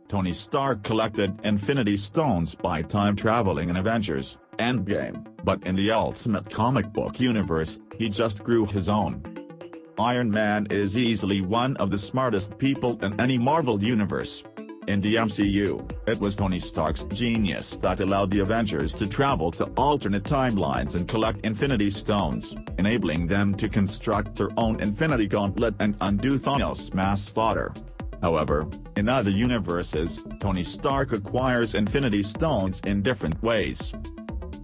Tony Stark collected Infinity Stones by time-traveling in Avengers: Endgame, but in the Ultimate comic book universe, he just grew his own. Iron Man is easily one of the smartest people in any Marvel universe. In the MCU, it was Tony Stark's genius that allowed the Avengers to travel to alternate timelines and collect Infinity Stones, enabling them to construct their own Infinity Gauntlet and undo Thanos' mass slaughter. However, in other universes, Tony Stark acquires Infinity Stones in different ways.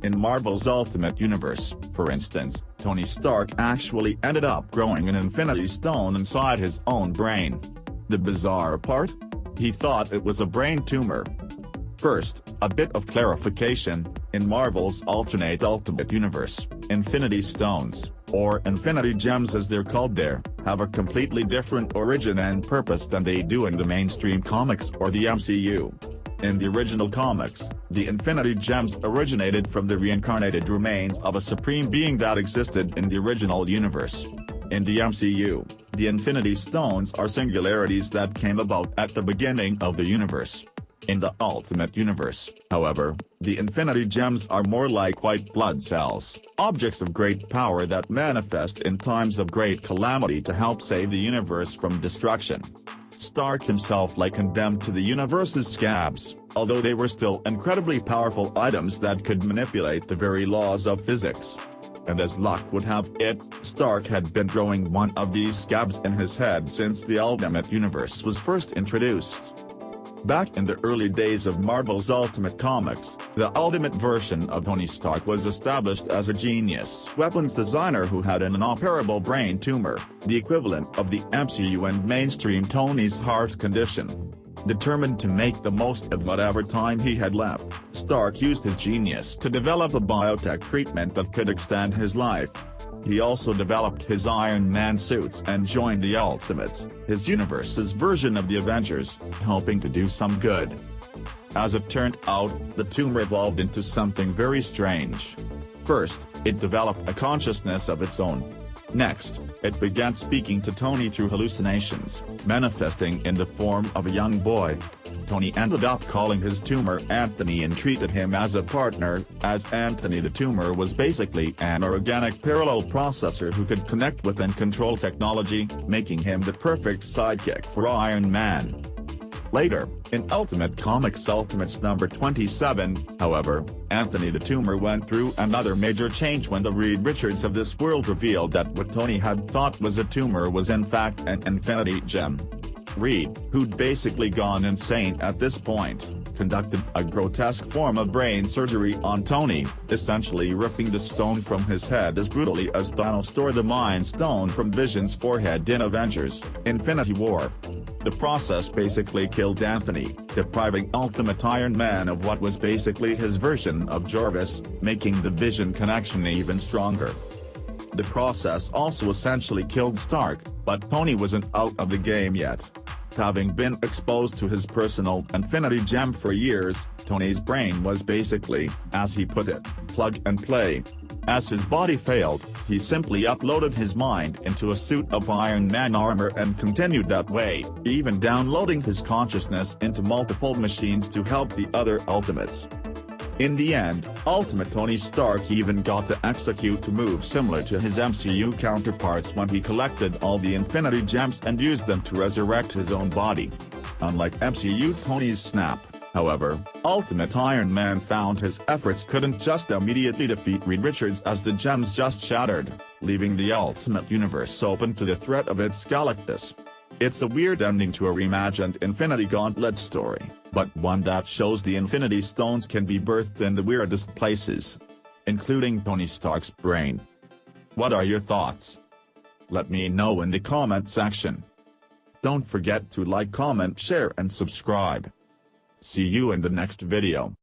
In Marvel's Ultimate Universe, for instance, Tony Stark actually ended up growing an Infinity Stone inside his own brain. The bizarre part? He thought it was a brain tumor. First, a bit of clarification: in Marvel's alternate Ultimate Universe, Infinity Stones, or Infinity Gems as they're called there, have a completely different origin and purpose than they do in the mainstream comics or the MCU. In the original comics, the Infinity Gems originated from the reincarnated remains of a supreme being that existed in the original universe. In the MCU, the Infinity Stones are singularities that came about at the beginning of the universe. In the Ultimate Universe, however, the Infinity Gems are more like white blood cells, objects of great power that manifest in times of great calamity to help save the universe from destruction. Stark himself likened them to the universe's scabs, although they were still incredibly powerful items that could manipulate the very laws of physics. And as luck would have it, Stark had been growing one of these scabs in his head since the Ultimate Universe was first introduced. Back in the early days of Marvel's Ultimate Comics, the ultimate version of Tony Stark was established as a genius weapons designer who had an inoperable brain tumor, the equivalent of the MCU and mainstream Tony's heart condition. Determined to make the most of whatever time he had left, Stark used his genius to develop a biotech treatment that could extend his life. He also developed his Iron Man suits and joined the Ultimates, his universe's version of the Avengers, hoping to do some good. As it turned out, the tumor evolved into something very strange. First, it developed a consciousness of its own. Next, it began speaking to Tony through hallucinations, manifesting in the form of a young boy. Tony ended up calling his tumor Anthony and treated him as a partner, as Anthony the tumor was basically an organic parallel processor who could connect with and control technology, making him the perfect sidekick for Iron Man. Later, in Ultimate Comics Ultimates number 27, however, Anthony the tumor went through another major change when the Reed Richards of this world revealed that what Tony had thought was a tumor was in fact an Infinity Gem. Reed, who'd basically gone insane at this point, conducted a grotesque form of brain surgery on Tony, essentially ripping the stone from his head as brutally as Thanos tore the Mind Stone from Vision's forehead in Avengers: Infinity War. The process basically killed Anthony, depriving Ultimate Iron Man of what was basically his version of Jarvis, making the Vision connection even stronger. The process also essentially killed Stark, but Tony wasn't out of the game yet. Having been exposed to his personal Infinity Gem for years, Tony's brain was basically, as he put it, plug and play. As his body failed, he simply uploaded his mind into a suit of Iron Man armor and continued that way, even downloading his consciousness into multiple machines to help the other Ultimates. In the end, Ultimate Tony Stark even got to execute a move similar to his MCU counterparts when he collected all the Infinity Gems and used them to resurrect his own body. Unlike MCU Tony's snap, however, Ultimate Iron Man found his efforts couldn't just immediately defeat Reed Richards as the gems just shattered, leaving the Ultimate Universe open to the threat of its Galactus. It's a weird ending to a reimagined Infinity Gauntlet story, but one that shows the Infinity Stones can be birthed in the weirdest places, including Tony Stark's brain. What are your thoughts? Let me know in the comment section. Don't forget to like, comment, share and subscribe. See you in the next video.